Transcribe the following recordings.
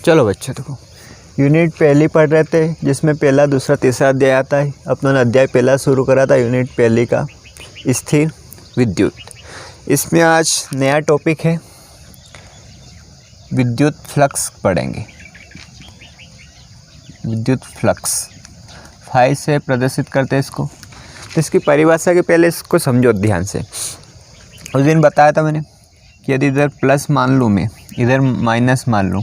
चलो बच्चों देखो, यूनिट पहली पढ़ रहे थे जिसमें पहला दूसरा तीसरा अध्याय आता है। अपना अध्याय पहला शुरू करा था यूनिट पहली का स्थिर विद्युत। इसमें आज नया टॉपिक है विद्युत फ्लक्स पढ़ेंगे। विद्युत फ्लक्स 5 से प्रदर्शित करते हैं इसको। तो इसकी परिभाषा के पहले इसको समझो ध्यान से। उस दिन बताया था मैंने कि यदि इधर प्लस मान लूँ मैं, इधर माइनस मान लूँ,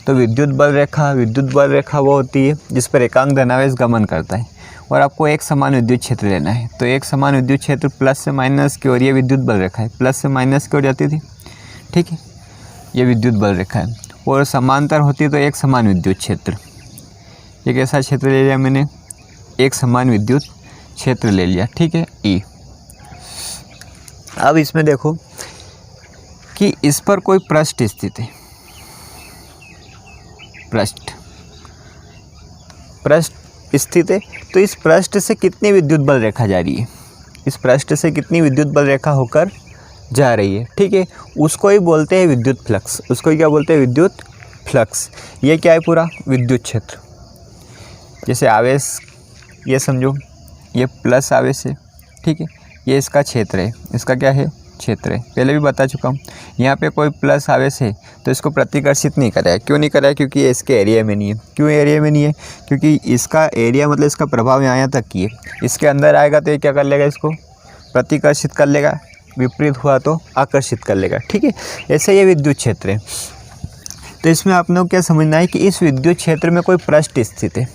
तो विद्युत बल रेखा वो होती है जिस पर एकांक धनावेश गमन करता है और आपको एक समान विद्युत क्षेत्र लेना है। तो एक समान विद्युत क्षेत्र प्लस से माइनस की ओर, ये विद्युत बल रेखा है, प्लस से माइनस की ओर जाती थी, ठीक है, ये विद्युत बल रेखा है। और समांतर होती तो एक समान विद्युत क्षेत्र। एक ऐसा क्षेत्र ले लिया मैंने, एक समान विद्युत क्षेत्र ले लिया, ठीक है, ई। अब इसमें देखो कि इस पर कोई पृष्ठ स्थित है, पृष्ठ स्थित है। तो इस पृष्ठ से कितनी विद्युत बल रेखा जा रही है, इस पृष्ठ से कितनी विद्युत बल रेखा होकर जा रही है, ठीक है, उसको ही बोलते हैं विद्युत फ्लक्स। उसको ही क्या बोलते हैं, विद्युत फ्लक्स। ये क्या है, पूरा विद्युत क्षेत्र। जैसे आवेश, ये समझो ये प्लस आवेश है, ठीक है, ये इसका क्षेत्र है, इसका क्या है, क्षेत्र है। पहले भी बता चुका हूँ। यहाँ पे कोई प्लस आवेश है तो इसको प्रतिकर्षित नहीं कराया। क्यों नहीं कराया, क्योंकि ये इसके एरिया में नहीं है। क्यों एरिया में नहीं है, क्योंकि इसका एरिया मतलब इसका प्रभाव यहाँ तक की है। इसके अंदर आएगा तो ये क्या कर लेगा, इसको प्रतिकर्षित कर लेगा, विपरीत हुआ तो आकर्षित कर लेगा, ठीक है। ऐसे ये विद्युत क्षेत्र है। तो इसमें आप लोग क्या समझना है कि इस विद्युत क्षेत्र में कोई पृष्ठ स्थित है।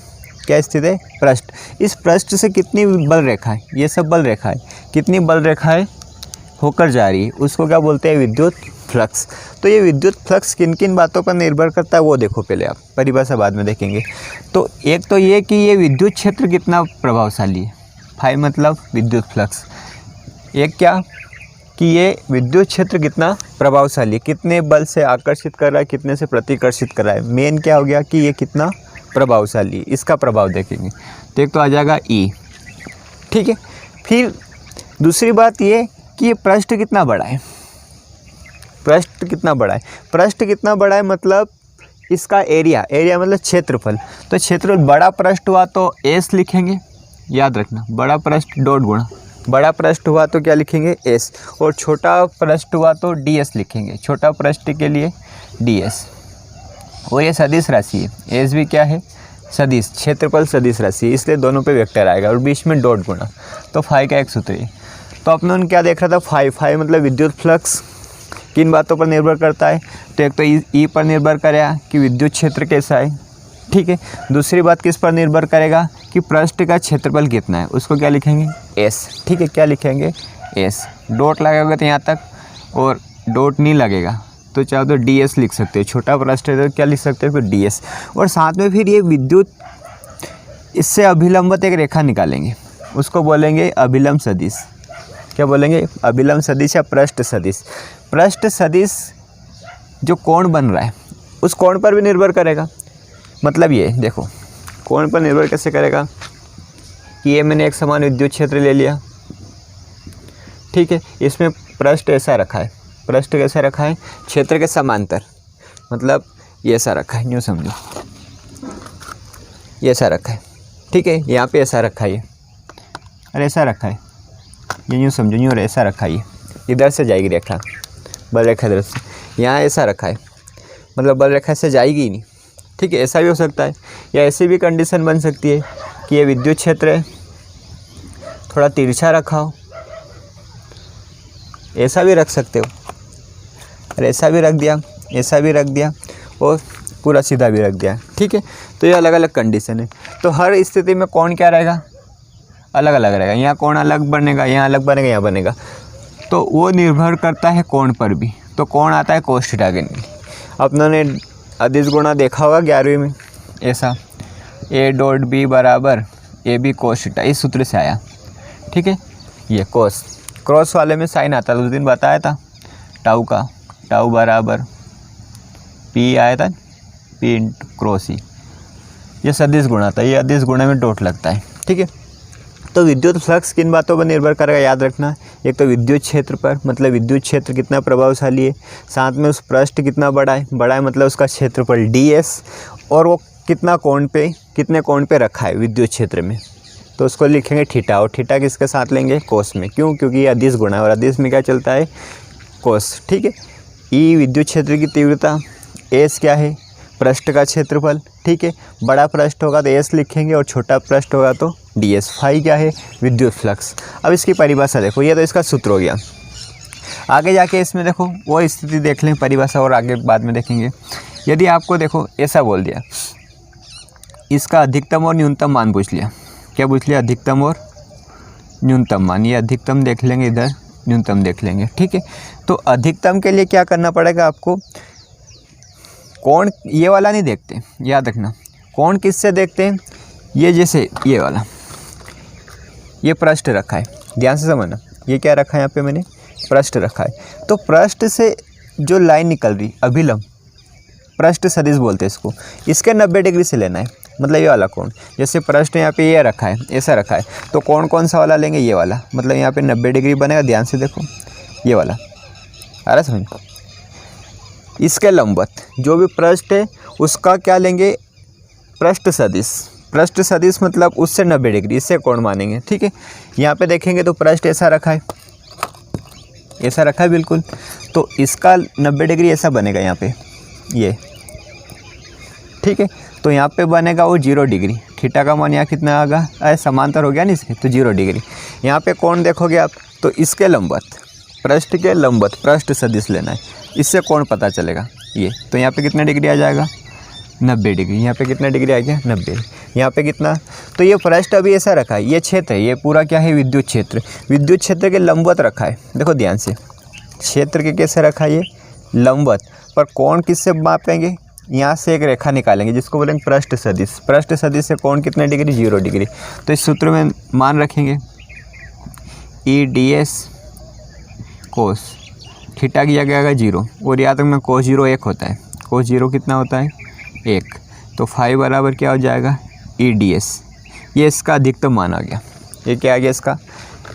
क्या स्थित है, पृष्ठ। इस पृष्ठ से कितनी बल रेखा है, ये सब बल रेखा है, कितनी बल रेखाएं होकर जा रही है, उसको क्या बोलते हैं, विद्युत फ्लक्स। तो ये विद्युत फ्लक्स किन किन बातों पर निर्भर करता है वो देखो पहले, आप परिभाषा बाद में देखेंगे। तो एक तो ये कि ये विद्युत क्षेत्र कितना प्रभावशाली है, फाई मतलब विद्युत फ्लक्स। एक क्या कि ये विद्युत क्षेत्र कितना प्रभावशाली है, कितने बल से आकर्षित कर रहा है, कितने से प्रतिकर्षित कर रहा है। मेन क्या हो गया कि ये कितना प्रभावशाली, इसका प्रभाव देखेंगे। तो एक तो आ जाएगा ई, ठीक है। फिर दूसरी बात ये कि ये पृष्ठ कितना बड़ा है, पृष्ठ कितना बड़ा है। पृष्ठ कितना बड़ा है मतलब इसका एरिया, एरिया मतलब क्षेत्रफल। तो क्षेत्रफल बड़ा पृष्ठ हुआ तो एस लिखेंगे, याद रखना, बड़ा पृष्ठ डॉट गुणा, बड़ा पृष्ठ हुआ तो क्या लिखेंगे, एस। और छोटा पृष्ठ हुआ तो डी एस लिखेंगे, छोटा पृष्ठ के लिए डी एस। और ये सदिश राशि है, एस भी क्या है, सदिश, क्षेत्रफल सदिश राशि है, इसलिए दोनों पे वेक्टर आएगा और बीच में डॉट गुणा। तो फाई का एक सूत्र है। तो अपने क्या देख रहा था, फाई मतलब विद्युत फ्लक्स किन बातों पर निर्भर करता है। तो एक तो ई पर निर्भर करेगा कि विद्युत क्षेत्र कैसा है, ठीक है। दूसरी बात किस पर निर्भर करेगा कि पृष्ठ का क्षेत्रफल कितना है, उसको क्या लिखेंगे, एस, ठीक है, क्या लिखेंगे, एस। डॉट लगेगा तो यहाँ तक, और डॉट नहीं लगेगा तो चाहे तो डी एस लिख सकते हो। छोटा पृष्ठ है तो क्या लिख सकते हो, फिर डी एस। और साथ में फिर ये विद्युत, इससे अभिलंबित एक रेखा निकालेंगे, उसको बोलेंगे अभिलंब सदिश। क्या बोलेंगे, अभिलंब सदिश या पृष्ठ सदिश। पृष्ठ सदिश जो कोण बन रहा है उस कोण पर भी निर्भर करेगा। मतलब ये देखो, कोण पर निर्भर कैसे करेगा कि ये मैंने एक समान विद्युत क्षेत्र ले लिया, ठीक है, इसमें पृष्ठ ऐसा रखा है, पृष्ठ कैसा रखा है, क्षेत्र के समांतर, मतलब ये ऐसा रखा है, यूँ समझो, ये ऐसा रखा है, ठीक है, यहाँ पे ऐसा रखा है, और ऐसा रखा है, ये यूँ समझो, यूँ ऐसा रखा है, इधर से जाएगी रेखा, बल रेखा इधर से, यहाँ ऐसा रखा है, मतलब बल रेखा से जाएगी ही नहीं, ठीक है। ऐसा भी हो सकता है, या ऐसी भी कंडीशन बन सकती है कि ये विद्युत क्षेत्र है, थोड़ा तिरछा रखा हो, ऐसा भी रख सकते हो, और ऐसा भी रख दिया, ऐसा भी रख दिया, और पूरा सीधा भी रख दिया, ठीक है। तो ये अलग अलग कंडीशन है। तो हर स्थिति में कौन क्या रहेगा, अलग अलग रहेगा। यहाँ कौन अलग बनेगा, यहाँ अलग बनेगा, यहाँ बनेगा, तो वो निर्भर करता है कोण पर भी। तो कौन आता है, कोस थीटा के लिए। अपनों ने अदिश गुणा देखा होगा 11वीं में, ऐसा ए डॉट बी बराबर ए बी कोस थीटा, इस सूत्र से आया, ठीक है। ये कोस, क्रॉस वाले में साइन आता था, उस दिन बताया था, टाउ का, टाउ बराबर पी आया था, पी इंटू क्रॉस ही। ये सदिश गुणा था, ये अदिश गुणा में डॉट लगता है, ठीक है। तो विद्युत फ्लक्स किन बातों पर निर्भर करेगा याद रखना, एक तो विद्युत क्षेत्र पर, मतलब विद्युत क्षेत्र कितना प्रभावशाली है, साथ में उस पृष्ठ कितना बड़ा है मतलब उसका क्षेत्रफल ds, और वो कितना कोण पे, कितने कोण पे रखा है विद्युत क्षेत्र में, तो उसको लिखेंगे थीटा, और थीटा किसके साथ लेंगे, कोस में। क्यों? क्योंकि ये अदिश गुणा है और अदिश में क्या चलता है, कोस। ठीक है। ई विद्युत क्षेत्र की तीव्रता, एस क्या है, पृष्ठ का क्षेत्रफल। ठीक है। बड़ा पृष्ठ होगा तो एस लिखेंगे और छोटा पृष्ठ होगा तो ds। फाई क्या है, विद्युत फ्लक्स। अब इसकी परिभाषा देखो, ये तो इसका सूत्र हो गया। आगे जाके इसमें देखो वो स्थिति देख लें, परिभाषा और आगे बाद में देखेंगे। यदि आपको देखो ऐसा बोल दिया, इसका अधिकतम और न्यूनतम मान पूछ लिया, क्या पूछ लिया, अधिकतम और न्यूनतम मान। ये अधिकतम देख लेंगे, इधर न्यूनतम देख लेंगे। ठीक है। तो अधिकतम के लिए क्या करना पड़ेगा आपको, कोण ये वाला नहीं देखते, याद रखना। कोण किससे देखते हैं, ये जैसे ये वाला, ये पृष्ठ रखा है, ध्यान से समझना, ये क्या रखा है यहाँ पे मैंने, पृष्ठ रखा है। तो पृष्ठ से जो लाइन निकल रही, अभिलंब पृष्ठ सदिश बोलते हैं इसको, इसके 90 डिग्री से लेना है, मतलब ये वाला कोण। जैसे पृष्ठ यहाँ पे ये रखा है, ऐसा रखा है, तो कोण कौन सा वाला लेंगे, ये वाला, मतलब यहाँ पे 90 डिग्री बनेगा। ध्यान से देखो, ये वाला आ रहा समझ। इसके लंबवत जो भी पृष्ठ है उसका क्या लेंगे, पृष्ठ सदिश। पृष्ठ सदिश मतलब उससे 90 डिग्री, इससे कोण मानेंगे। ठीक है। यहाँ पे देखेंगे तो पृष्ठ ऐसा रखा है, ऐसा रखा है बिल्कुल, तो इसका 90 डिग्री ऐसा बनेगा यहाँ पे, ये। ठीक है। तो यहाँ पे बनेगा वो 0 डिग्री, थीटा का मान यहाँ कितना आएगा, अरे समांतर हो गया ना इसके, तो 0 डिग्री। यहाँ पे कोण देखोगे आप तो इसके लंबवत, पृष्ठ के लंबवत पृष्ठ सदिश लेना है, इससे कोण पता चलेगा ये। तो यहाँ पे कितना डिग्री आ जाएगा, 90 डिग्री। यहाँ पे कितना डिग्री आ गया, 90। यहाँ पे कितना, तो ये पृष्ठ अभी ऐसा रखा है, ये क्षेत्र है, ये पूरा क्या है, विद्युत क्षेत्र। विद्युत क्षेत्र के लंबवत रखा है, देखो ध्यान से, क्षेत्र के कैसे रखा है, ये लंबवत। पर कोण किससे मापेंगे, यहाँ से एक रेखा निकालेंगे जिसको बोलेंगे पृष्ठ सदिश। पृष्ठ सदिश से कोण कितने डिग्री, 0 डिग्री। तो इस सूत्र में मान रखेंगे ई ds कोस, थीटा किया गया है 0, और याद रखना कोस 0 1 होता है, कोस 0 कितना होता है, 1। तो फाई बराबर क्या हो जाएगा, ई ds। ये इसका अधिकतम मान आ गया। ये क्या आ गया, इसका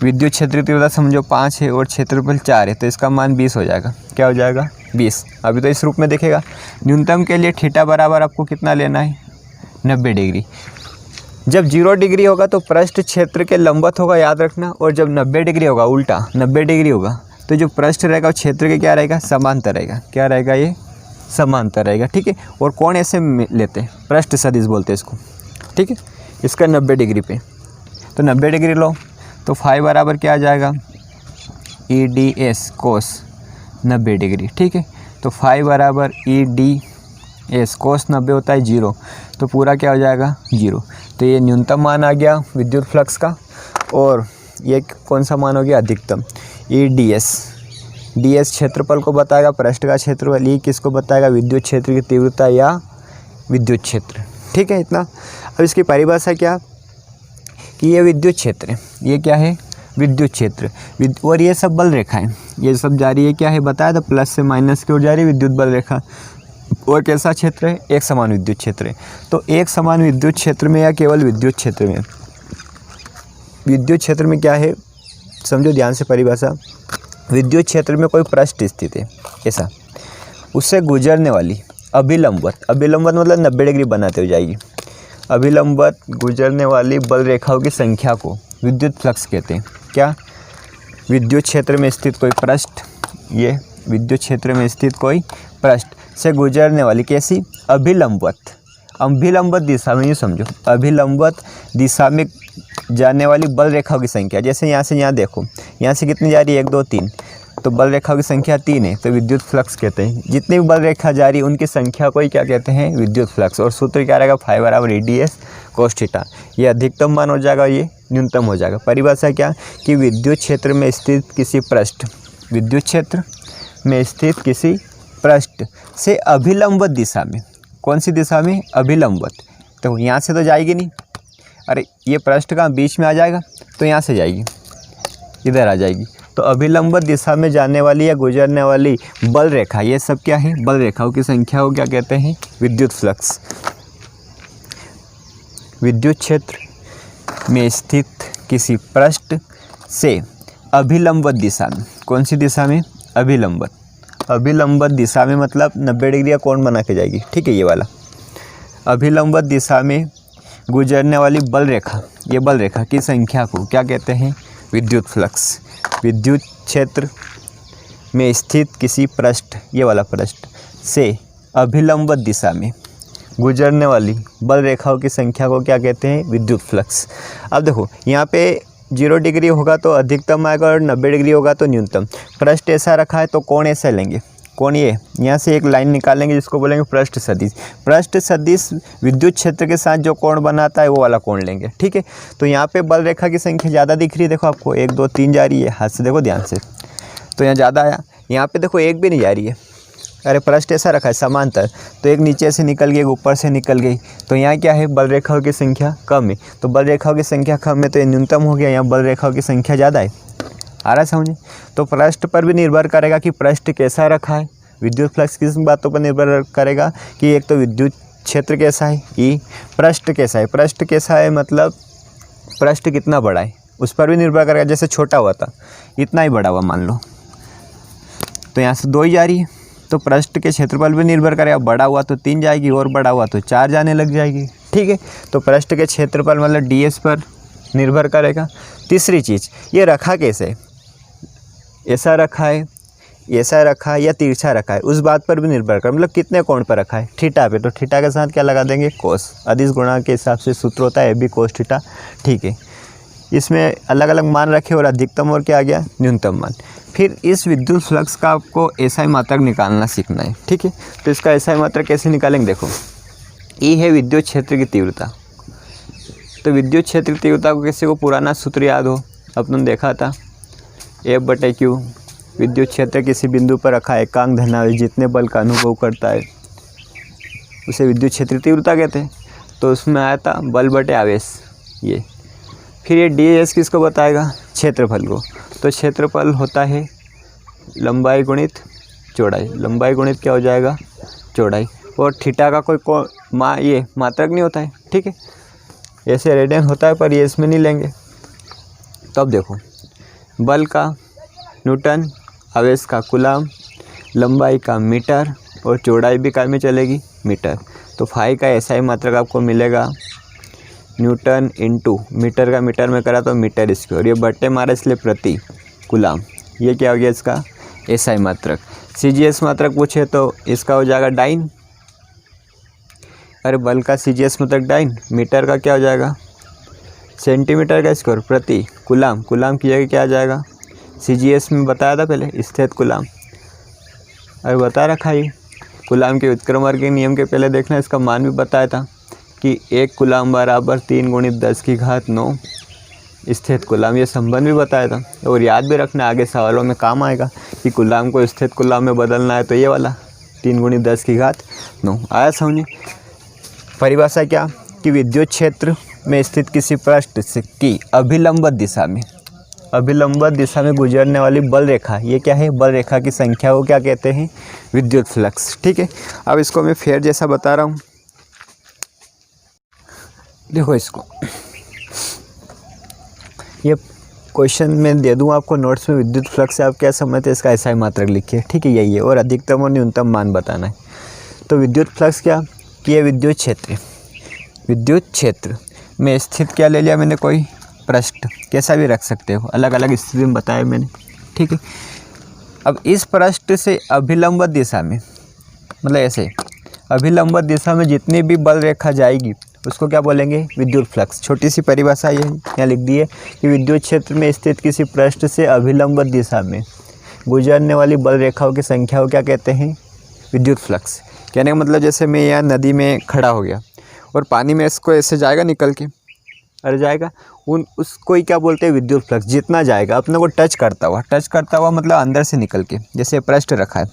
विद्युत क्षेत्र की तीव्रता समझो 5 है और क्षेत्रफल 4 है, तो इसका मान 20 हो जाएगा। क्या हो जाएगा, 20। अभी तो इस रूप में देखेगा। न्यूनतम के लिए थीटा बराबर आपको कितना लेना है, 90 डिग्री। जब 0 डिग्री होगा तो पृष्ठ क्षेत्र के लंबवत होगा, याद रखना, और जब 90 डिग्री होगा, उल्टा 90 डिग्री होगा, तो जो पृष्ठ रहेगा वो क्षेत्र के क्या रहेगा, समांतर रहेगा। क्या रहेगा, ये समांतर रहेगा। ठीक है। और कोण ऐसे लेते हैं, पृष्ठ सदिश बोलते हैं इसको। ठीक है। इसका 90 डिग्री पे, तो 90 डिग्री लो, तो फाई बराबर क्या आ जाएगा, ई ds कोस 90 डिग्री। ठीक है। तो फाई बराबर ई ds कोस 90 होता है 0, तो पूरा क्या हो जाएगा, 0। तो ये न्यूनतम मान आ गया विद्युत फ्लक्स का, और ये कौन सा मान हो गया, अधिकतम। ई ds क्षेत्रफल को बताएगा, पृष्ठ का क्षेत्रफल। ई किसको बताएगा, विद्युत क्षेत्र की तीव्रता या विद्युत क्षेत्र। ठीक है, इतना। अब इसकी परिभाषा क्या, कि ये विद्युत क्षेत्र है, ये क्या है, विद्युत क्षेत्र। और ये सब बल रेखा है, ये सब जा रही है, क्या है बताया था, प्लस से माइनस की ओर जा रही है विद्युत बल रेखा। और कैसा क्षेत्र है, एक समान विद्युत क्षेत्र है। तो एक समान विद्युत क्षेत्र में या केवल विद्युत क्षेत्र में, विद्युत क्षेत्र में क्या है, समझो ध्यान से परिभाषा। विद्युत क्षेत्र में कोई पृष्ठ स्थित है ऐसा, उससे गुजरने वाली अभिलंबवत, अभिलंबवत मतलब 90 डिग्री बनाते हुए जाएगी, अभिलंबवत गुजरने वाली बल रेखाओं की संख्या को विद्युत फ्लक्स कहते हैं। क्या, विद्युत क्षेत्र में स्थित कोई पृष्ठ, ये विद्युत क्षेत्र में स्थित कोई पृष्ठ से गुजरने वाली कैसी, अभिलंबवत, अभिलंबवत दिशा में, यूँ समझो अभिलंबवत दिशा में जाने वाली बल रेखाओं की संख्या। जैसे यहाँ से यहाँ देखो, यहाँ से कितनी जा रही है, 1 2 3, तो बल रेखाओं की संख्या 3 है, तो विद्युत फ्लक्स कहते हैं। जितनी भी बल रेखा जा रही है उनकी संख्या को ही क्या कहते हैं, विद्युत फ्लक्स। और सूत्र क्या रहेगा, फाई बराबर ई ds कोस थीटा। ये अधिकतम मान हो जाएगा, ये न्यूनतम हो जाएगा। परिभाषा क्या, कि विद्युत क्षेत्र में स्थित किसी पृष्ठ, विद्युत क्षेत्र में स्थित किसी पृष्ठ से अभिलंबवत दिशा में, कौन सी दिशा में, अभिलंबवत। तो यहाँ से तो जाएगी नहीं, अरे ये पृष्ठ का बीच में आ जाएगा, तो यहाँ से जाएगी, इधर आ जाएगी। तो अभिलंबवत दिशा में जाने वाली या गुजरने वाली बल रेखा, ये सब क्या है, बल रेखाओं की संख्या को क्या कहते हैं, विद्युत फ्लक्स। विद्युत क्षेत्र में स्थित किसी पृष्ठ से अभिलंबवत दिशा में, कौन सी दिशा में? अभिलंबवत। अभिलंबवत दिशा में मतलब 90 डिग्री का कोण बना के जाएगी, ठीक है, ये वाला। अभिलंबवत दिशा में गुजरने वाली बल रेखा, ये बल रेखा की संख्या को क्या कहते हैं? विद्युत फ्लक्स। विद्युत क्षेत्र में स्थित किसी पृष्ठ, ये वाला पृष्ठ से अभिलंबवत दिशा में गुजरने वाली बल रेखाओं की संख्या को क्या कहते हैं? विद्युत फ्लक्स। अब देखो यहाँ पे 0 डिग्री होगा तो अधिकतम आएगा और 90 डिग्री होगा तो न्यूनतम। पृष्ठ ऐसा रखा है तो कोण ऐसा लेंगे, कोण ये, यहाँ से एक लाइन निकालेंगे जिसको बोलेंगे पृष्ठ सदिश। पृष्ठ सदिश विद्युत क्षेत्र के साथ जो कोण बनाता है वो वाला कोण लेंगे, ठीक है। तो यहाँ पे बल रेखा की संख्या ज़्यादा दिख रही है, देखो आपको 1 2 3 जा रही है, हाथ से देखो ध्यान से, तो यहाँ ज़्यादा आया। यहाँ पे देखो 1 भी नहीं जा रही है, अरे पृष्ठ ऐसा रखा है समांतर, तो एक नीचे से निकल गई, एक ऊपर से निकल गई, तो यहाँ क्या है? बल रेखाओं की संख्या कम है। तो बल रेखाओं की संख्या कम है तो ये न्यूनतम हो गया, यहाँ बल रेखाओं की संख्या ज़्यादा है। आ रहा है समझे? तो पृष्ठ पर भी निर्भर करेगा कि पृष्ठ कैसा रखा है। विद्युत फ्लक्स किस बातों पर निर्भर करेगा कि एक तो विद्युत क्षेत्र कैसा है, ई पृष्ठ कैसा है। पृष्ठ कैसा है मतलब पृष्ठ कितना बड़ा है उस पर भी निर्भर करेगा। जैसे छोटा हुआ था, इतना ही बड़ा हुआ मान लो, तो यहाँ से 2 ही जा रही है, तो पृष्ठ के क्षेत्रफल भी निर्भर करेगा। बड़ा हुआ तो 3 जाएगी और बड़ा हुआ तो 4 जाने लग जाएगी, ठीक है। तो पृष्ठ के क्षेत्रफल मतलब ds पर निर्भर करेगा। तीसरी चीज़, ये रखा कैसे, ऐसा रखा है, ऐसा रखा है या तिरछा रखा है, उस बात पर भी निर्भर कर, मतलब कितने कोण पर रखा है। थीटा पे, तो थीटा के साथ क्या लगा देंगे? कोस। अदिश गुणा के हिसाब से सूत्र होता है AB कोस थीटा, ठीक है। इसमें अलग अलग मान रखे और अधिकतम और क्या आ गया? न्यूनतम मान। फिर इस विद्युत फ्लक्स का आपको SI मात्रक निकालना सीखना है, ठीक है। तो इसका SI मात्रक कैसे निकालेंगे? देखो, E है विद्युत क्षेत्र की तीव्रता। तो विद्युत क्षेत्र की तीव्रता को किसी को पुराना सूत्र याद हो, अपन देखा था, F/Q। विद्युत क्षेत्र किसी बिंदु पर रखा एकांक धनावेश जितने बल का अनुभव करता है उसे विद्युत क्षेत्र तीव्रता कहते हैं। तो उसमें आया था बल बटे आवेश, ये। फिर ये ds किसको बताएगा? क्षेत्रफल को। तो क्षेत्रफल होता है लंबाई गुणित चौड़ाई। लंबाई गुणित क्या हो जाएगा? चौड़ाई। और थीटा का कोई ये मात्रक नहीं होता है, ठीक है। ऐसे रेडियन होता है पर ये इसमें नहीं लेंगे। तो अब देखो, बल का न्यूटन, आवेश का कूलम, लंबाई का मीटर और चौड़ाई भी काय में चलेगी? मीटर। तो फाई का SI मात्रक आपको मिलेगा न्यूटन इंटू मीटर का मीटर में करा तो मीटर स्क्वायर, ये बट्टे मारा इसलिए प्रति कूलम। ये क्या हो गया इसका? SI मात्रक। CGS मात्रक पूछे तो इसका हो जाएगा डाइन। अरे बल का CGS मात्रक डाइन, मीटर का क्या हो जाएगा? सेंटीमीटर का स्क्वायर प्रति कूलम। कूलम की जगह क्या आ जाएगा? CGS में बताया था पहले, स्थित कूलम। अरे बता रखा है कूलम के व्युत्क्रमण के नियम के पहले देखना, इसका मान भी बताया था कि 1 कूलम बराबर 3 × 10⁹ स्थित कूलम। ये संबंध भी बताया था और याद भी रखना, आगे सवालों में काम आएगा कि कूलम को स्थित कूलम में बदलना है तो ये वाला 3 × 10⁹ आया समझे? परिभाषा क्या कि विद्युत क्षेत्र में स्थित किसी पृष्ठ से की अभिलंबवत दिशा में, अभिलंबवत दिशा में गुजरने वाली बल रेखा, ये क्या है? बल रेखा की संख्या को क्या कहते हैं? विद्युत फ्लक्स, ठीक है। अब इसको मैं फेर जैसा बता रहा हूँ, देखो इसको, ये क्वेश्चन में दे दूँ आपको नोट्स में, विद्युत फ्लक्स से आप क्या समझते हैं इसका SI मात्रक लिखिए, ठीक है, यही है। और अधिकतम और न्यूनतम मान बताना है। तो विद्युत फ्लक्स क्या कि ये विद्युत क्षेत्र, विद्युत क्षेत्र में स्थित क्या ले लिया मैंने? कोई पृष्ठ, कैसा भी रख सकते हो, अलग अलग स्थिति में बताया मैंने, ठीक है। अब इस पृष्ठ से अभिलंबवत दिशा में, मतलब ऐसे अभिलंबवत दिशा में जितनी भी बल रेखा जाएगी उसको क्या बोलेंगे? विद्युत फ्लक्स। छोटी सी परिभाषा ये यहाँ लिख दी है कि विद्युत क्षेत्र में स्थित किसी पृष्ठ से अभिलंबवत दिशा में गुजरने वाली बल रेखाओं की संख्या को क्या कहते हैं? विद्युत फ्लक्स। कहने का मतलब जैसे मैं यहाँ नदी में खड़ा हो गया और पानी में इसको ऐसे जाएगा निकल के, अरे जाएगा, उसको ही क्या बोलते हैं? विद्युत फ्लक्स। जितना जाएगा अपने को टच करता हुआ मतलब अंदर से निकल के, जैसे पृष्ठ रखा है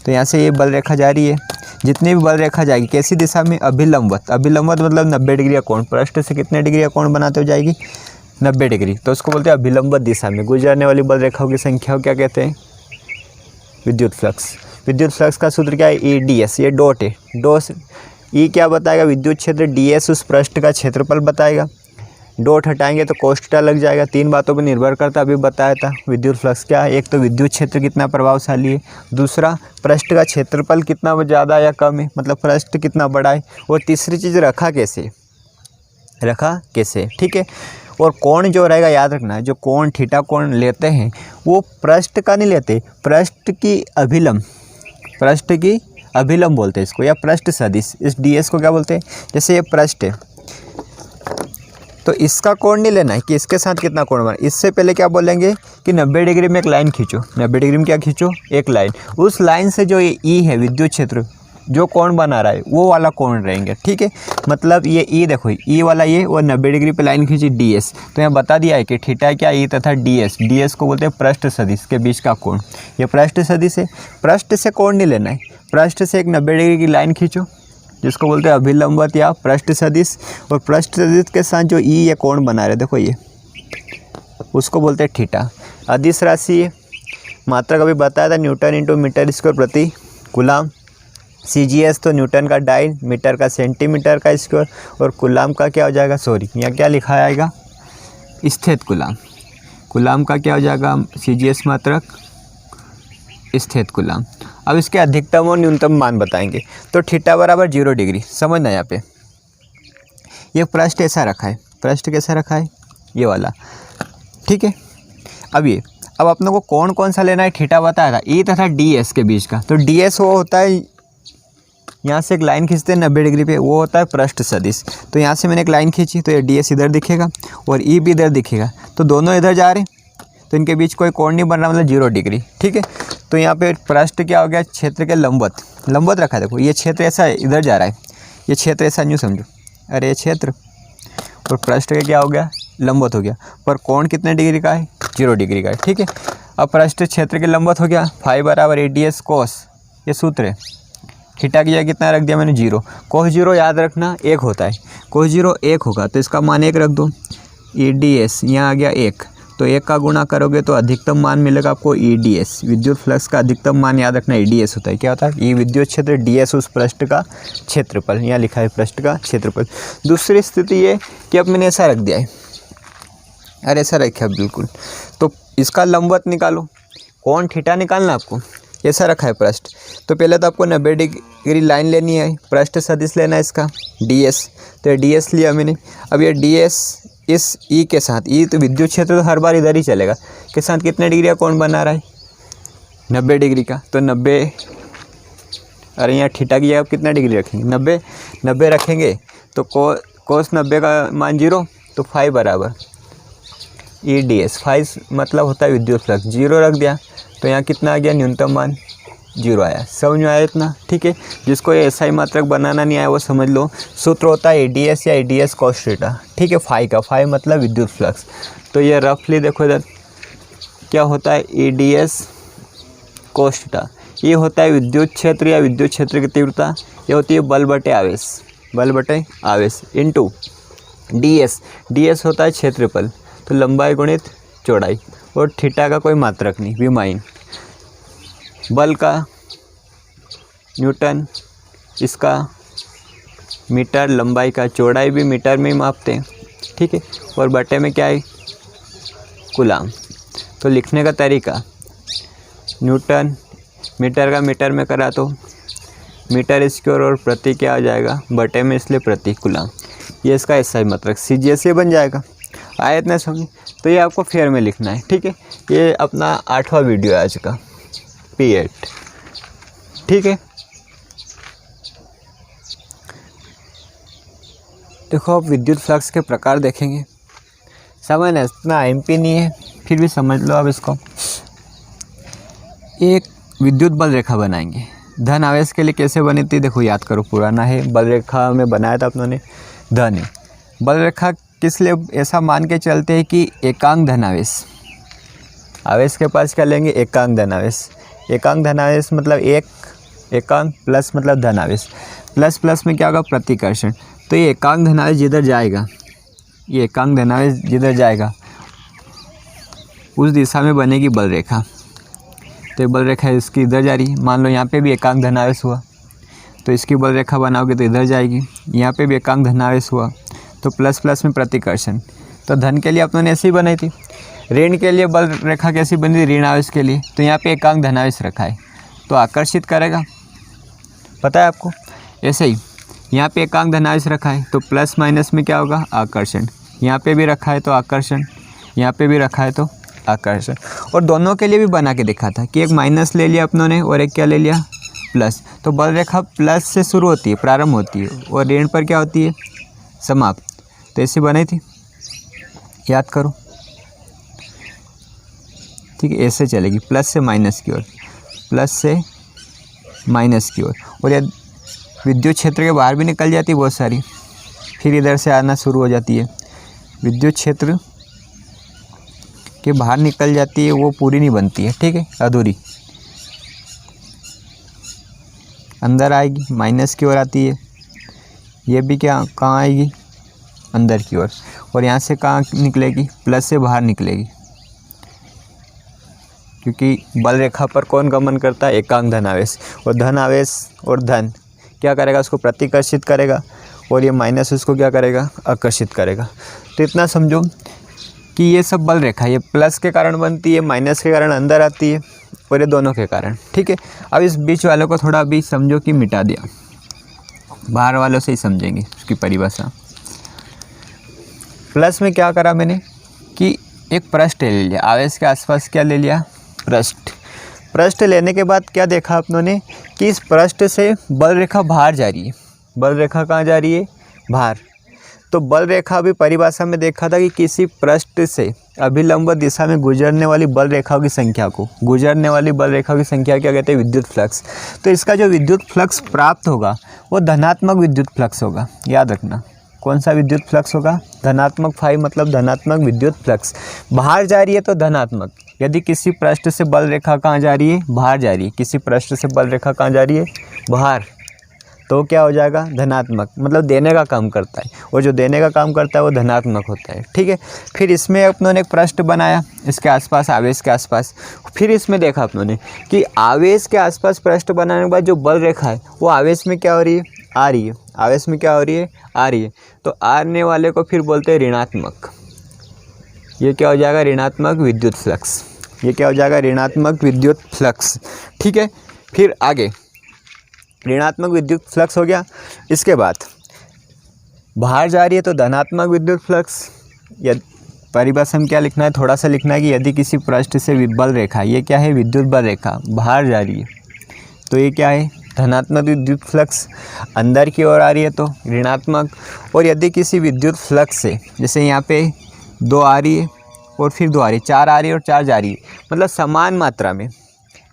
तो यहाँ से ये बल रेखा जा रही है, जितनी भी बल रेखा जाएगी कैसी दिशा में? अभिलंबवत। अभिलंबवत मतलब 90 डिग्री का कोण, पृष्ठ से कितने डिग्री का कोण बनाते हो जाएगी? 90 डिग्री। तो उसको बोलते हैं अभिलंबवत दिशा में गुजरने वाली बल रेखाओं की संख्या को क्या कहते हैं? विद्युत फ्लक्स। विद्युत फ्लक्स का सूत्र क्या है? EDS, ये डॉट है, डॉट। E क्या बताएगा? विद्युत क्षेत्र, DS उस पृष्ठ का क्षेत्रफल बताएगा, डॉट हटाएंगे तो cos थीटा लग जाएगा। 3 बातों पर निर्भर करता, अभी बताया था विद्युत फ्लक्स क्या है। एक तो विद्युत क्षेत्र कितना प्रभावशाली है, दूसरा पृष्ठ का क्षेत्रफल कितना ज़्यादा या कम है, मतलब पृष्ठ कितना बड़ा है, और तीसरी चीज़ रखा कैसे, ठीक है। और कोण जो रहेगा याद रखना, जो कोण थीटा कोण लेते हैं वो पृष्ठ का नहीं लेते, पृष्ठ की अभिलंब बोलते हैं इसको, या पृष्ठ सदिश। इस ds को क्या बोलते हैं, जैसे ये पृष्ठ है तो इसका कोण नहीं लेना है कि इसके साथ कितना कोण बना। इससे पहले क्या बोलेंगे कि 90 डिग्री में एक लाइन खींचो, 90 डिग्री में क्या खींचो, एक लाइन। उस लाइन से जो ये ई है विद्युत क्षेत्र जो कोण बना रहा है वो वाला कोण रहेंगे, ठीक है। मतलब ये ई देखो, ई वाला ये, और 90 डिग्री पे लाइन खींची ds, तो यहाँ बता दिया है कि थीटा क्या ई तथा ds को बोलते हैं पृष्ठ सदिश के बीच का कोण। ये पृष्ठ सदिश है, पृष्ठ से कोण नहीं लेना है, पृष्ठ से एक 90 डिग्री की लाइन खींचो जिसको बोलते हैं अभिलंबवत या पृष्ठ सदिश, और पृष्ठ सदिश के साथ जो ई ये कोण बना रहे देखो ये, उसको बोलते हैं थीटा। अदिश राशि है, मात्रक अभी बताया था न्यूटन इंटू मीटर स्क्वायर प्रति कूलाम। CGS तो न्यूटन का डाइन, मीटर का सेंटीमीटर का स्क्वायर, और कूलाम का क्या हो जाएगा, सॉरी यहाँ क्या लिखा आएगा, स्थित कूलाम। कूलाम का क्या हो जाएगा, CGS मात्रक स्थित कूलाम। अब इसके अधिकतम और न्यूनतम मान बताएंगे। तो थीटा बराबर 0 डिग्री, समझना यहाँ पे ये पृष्ठ ऐसा रखा है, पृष्ठ कैसा रखा है, ये वाला, ठीक है। अब अपने को कौन सा लेना है, थीटा बताया था, ई तथा ds के बीच का। तो ds वो होता है, यहाँ से एक लाइन खींचते हैं 90 डिग्री पे, वो होता है पृष्ठ सदिश। तो यहाँ से मैंने एक लाइन खींची तो ये ds इधर दिखेगा और ई भी इधर दिखेगा, तो दोनों इधर जा रहे हैं, तो इनके बीच कोई कोण नहीं बन रहा, मतलब 0 डिग्री, ठीक है। तो यहाँ पे पृष्ठ क्या हो गया, क्षेत्र के लंबवत रखा है। देखो ये क्षेत्र ऐसा इधर जा रहा है, ये क्षेत्र ऐसा न्यू समझो, अरे ये क्षेत्र, और पृष्ठ का क्या हो गया, लंबवत हो गया, पर कोण कितने डिग्री का है, 0 डिग्री का है, ठीक है। अब पृष्ठ क्षेत्र के लंबवत हो गया, फाई बराबर ADS cos, ये सूत्र है। थीटा की जगह कितना रख दिया मैंने, 0। cos 0 याद रखना 1 होता है, cos 0 1 होगा तो इसका मान 1 रख दो। EDS यहाँ आ गया 1, तो 1 का गुणा करोगे तो अधिकतम मान मिलेगा आपको EDS। विद्युत फ्लक्स का अधिकतम मान याद रखना EDS होता है। क्या होता है, ये विद्युत क्षेत्र, DS उस पृष्ठ का क्षेत्रफल, यहाँ लिखा है पृष्ठ का क्षेत्रफल। दूसरी स्थिति ये कि अब मैंने ऐसा रख दिया है, अरे ऐसा रखा है बिल्कुल, तो इसका लंबवत निकालो, कोण थीटा निकालना आपको, ऐसा रखा है पृष्ठ। तो पहले तो आपको 90 डिग्री लाइन लेनी है, पृष्ठ सदिश लेना है इसका ds, तो ये ds लिया मैंने। अब ये ds इस ई के साथ, ई तो विद्युत क्षेत्र तो हर बार इधर ही चलेगा, के साथ कितने डिग्री का कोण बना रहा है, 90 डिग्री का। तो 90, अरे यहाँ थीटा की जगह कितना डिग्री रखेंगे, 90 रखेंगे, तो cos 90 का मान 0, तो फाई बराबर EDS, फाई मतलब होता है विद्युत फ्लक्स, 0 रख दिया, तो यहाँ कितना आ गया, न्यूनतम मान 0 आया। समझ में आया इतना, ठीक है। जिसको ये SI मात्रक बनाना नहीं आया वो समझ लो, सूत्र होता है ADS या ADS cos थीटा, ठीक है। फाई का, फाई मतलब विद्युत फ्लक्स। तो ये रफली देखो इधर क्या होता है, ADS cos थीटा, ये होता है विद्युत क्षेत्र या विद्युत क्षेत्र की तीव्रता, ये होती है बल बटे आवेश इनटू ds होता है क्षेत्रफल, तो लंबाई गुणित चौड़ाई, और थीटा का कोई मात्रक नहीं, विमाइन। बल का न्यूटन, इसका मीटर, लंबाई का, चौड़ाई भी मीटर में ही मापते हैं, ठीक है। और बटे में क्या है, कूलाम। तो लिखने का तरीका, न्यूटन, मीटर का मीटर में करा तो मीटर स्क्वायर, और प्रति क्या आ जाएगा, बटे में, इसलिए प्रति कूलाम। ये इसका SI मात्रक CGS बन जाएगा। आया इतना समझ, तो ये आपको फेयर में लिखना है, ठीक है। ये अपना 8वां वीडियो है आज का, P8, ठीक है। देखो अब विद्युत फ्लक्स के प्रकार देखेंगे, समझना, इतना MP नहीं है फिर भी समझ लो अब इसको। एक विद्युत बल रेखा बनाएंगे, धन आवेश के लिए कैसे बनी थी, देखो याद करो, पुराना है, बल रेखा में बनाया था अपनों ने, धन है। बल रेखा किस लिए ऐसा मान के चलते हैं कि एकांक धनावेश, आवेश के पास क्या लेंगे, एकांक धनावेश। एकांक धनावेश मतलब एक, एकांक प्लस मतलब धनावेश, प्लस में क्या होगा, प्रतिकर्षण। तो ये एकांक धनावेश जिधर जाएगा, ये एकांक धनावेश जिधर जाएगा उस दिशा में बनेगी बल रेखा। तो ये बल रेखा इसकी इधर जा रही है, मान लो यहाँ पे भी एकांक धनावेश हुआ तो इसकी बल रेखा बनाओगे तो इधर जाएगी, यहाँ पे भी एकांक धनावेश हुआ तो प्लस में प्रतिकर्षण, तो धन के लिए अपनों ने ऐसे ही बनाई थी। ऋण के लिए बल रेखा कैसी बनी थी, ऋण आवेश के लिए, तो यहाँ पे एकांक धनावेश रखा है तो आकर्षित करेगा, पता है आपको। ऐसे ही यहाँ पे एकांक धनावेश रखा है तो प्लस माइनस में क्या होगा, आकर्षण। यहाँ पे भी रखा है तो आकर्षण, यहाँ पे भी रखा है तो आकर्षण। और दोनों के लिए भी बना के देखा था कि एक माइनस ले लिया अपनों ने और एक क्या ले लिया, प्लस। तो बल रेखा प्लस से शुरू होती है, प्रारंभ होती है, और ऋण पर क्या होती है, समाप्त। तो ऐसी बनाई थी, याद करो, ठीक है। ऐसे चलेगी प्लस से माइनस की ओर, प्लस से माइनस की ओर, और यह विद्युत क्षेत्र के बाहर भी निकल जाती है बहुत सारी, फिर इधर से आना शुरू हो जाती है। विद्युत क्षेत्र के बाहर निकल जाती है, वो पूरी नहीं बनती है, ठीक है, अधूरी। अंदर आएगी, माइनस की ओर आती है, ये भी क्या कहाँ आएगी, अंदर की ओर, और यहाँ से कहाँ निकलेगी, प्लस से बाहर निकलेगी। क्योंकि बल रेखा पर कौन गमन करता है, एकांक धनावेश, और धन आवेश और धन क्या करेगा, उसको प्रतिकर्षित करेगा, और ये माइनस उसको क्या करेगा, आकर्षित करेगा। तो इतना समझो कि ये सब बल रेखा, ये प्लस के कारण बनती है, माइनस के कारण अंदर आती है, और ये दोनों के कारण, ठीक है। अब इस बीच वालों को थोड़ा अभी समझो कि मिटा दिया, बाहर वालों से ही समझेंगे उसकी परिभाषा। प्लस में क्या करा मैंने कि एक पृष्ठ ले लिया, आवेश के आसपास क्या ले लिया, पृष्ठ। पृष्ठ लेने के बाद क्या देखा आप लोगों ने कि इस पृष्ठ से बल रेखा बाहर जा रही है। बल रेखा कहाँ जा रही है, बाहर। तो बल रेखा भी परिभाषा में देखा था कि किसी पृष्ठ से अभिलंब दिशा में गुजरने वाली बल रेखाओं की संख्या को, गुजरने वाली बल रेखाओं की संख्या क्या कहते हैं, विद्युत फ्लक्स। तो इसका जो विद्युत फ्लक्स प्राप्त होगा वो धनात्मक विद्युत फ्लक्स होगा, याद रखना। कौन सा विद्युत फ्लक्स होगा, धनात्मक फाई, मतलब धनात्मक विद्युत फ्लक्स। बाहर जा रही है तो धनात्मक। यदि किसी पृष्ठ से बल रेखा कहाँ जा रही है, बाहर जा रही है, किसी पृष्ठ से बल रेखा कहाँ जा रही है, बाहर, तो क्या हो जाएगा, धनात्मक, मतलब देने का काम करता है, और जो देने का काम करता है वो धनात्मक होता है, ठीक है। फिर इसमें अपनों ने एक पृष्ठ बनाया, इसके आसपास, आवेश के आसपास। फिर इसमें देखा अपनों ने कि आवेश के आसपास पृष्ठ बनाने के बाद जो बल रेखा है वो आवेश में क्या हो रही है, आ रही है, आवेश में क्या हो रही है, आ रही है। तो आने वाले को फिर बोलते हैं ऋणात्मक। ये क्या हो जाएगा, ऋणात्मक विद्युत फ्लक्स। ये क्या हो जाएगा, ऋणात्मक विद्युत फ्लक्स, ठीक है। फिर आगे ऋणात्मक विद्युत फ्लक्स हो गया। इसके बाद बाहर जा रही है तो धनात्मक विद्युत फ्लक्स। यदि परिभाषा में क्या लिखना है, थोड़ा सा लिखना है कि यदि किसी पृष्ठ से बल रेखा, ये क्या है, विद्युत बल रेखा, बाहर जा रही है तो ये क्या है, धनात्मक विद्युत फ्लक्स। अंदर की ओर आ रही है तो ऋणात्मक। और यदि किसी विद्युत फ्लक्स से, जैसे यहाँ पे 2 आ रही है और फिर 2 आ रही है, 4 आ रही है और 4 जा रही है, मतलब समान मात्रा में,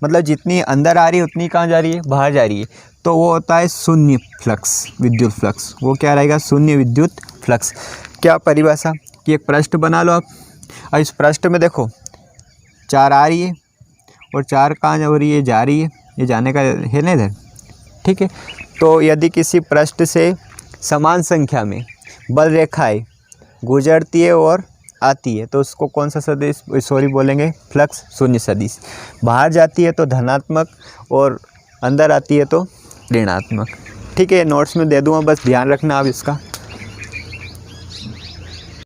मतलब जितनी अंदर आ रही है उतनी कहाँ जा रही है, बाहर जा रही है, तो वो होता है शून्य फ्लक्स, विद्युत फ्लक्स। वो क्या रहेगा, शून्य विद्युत फ्लक्स। क्या परिभाषा कि एक पृष्ठ बना लो आप, और इस पृष्ठ में देखो 4 आ रही है और 4 कहाँ जा रही है, जा रही है, ये जाने का है ना इधर, ठीक है। तो यदि किसी पृष्ठ से समान संख्या में बल रेखाएं गुजरती है और आती है तो उसको कौन सा सदिश, सॉरी बोलेंगे, फ्लक्स शून्य सदिश। बाहर जाती है तो धनात्मक और अंदर आती है तो ऋणात्मक, ठीक है। नोट्स में दे दूँगा, बस ध्यान रखना आप इसका।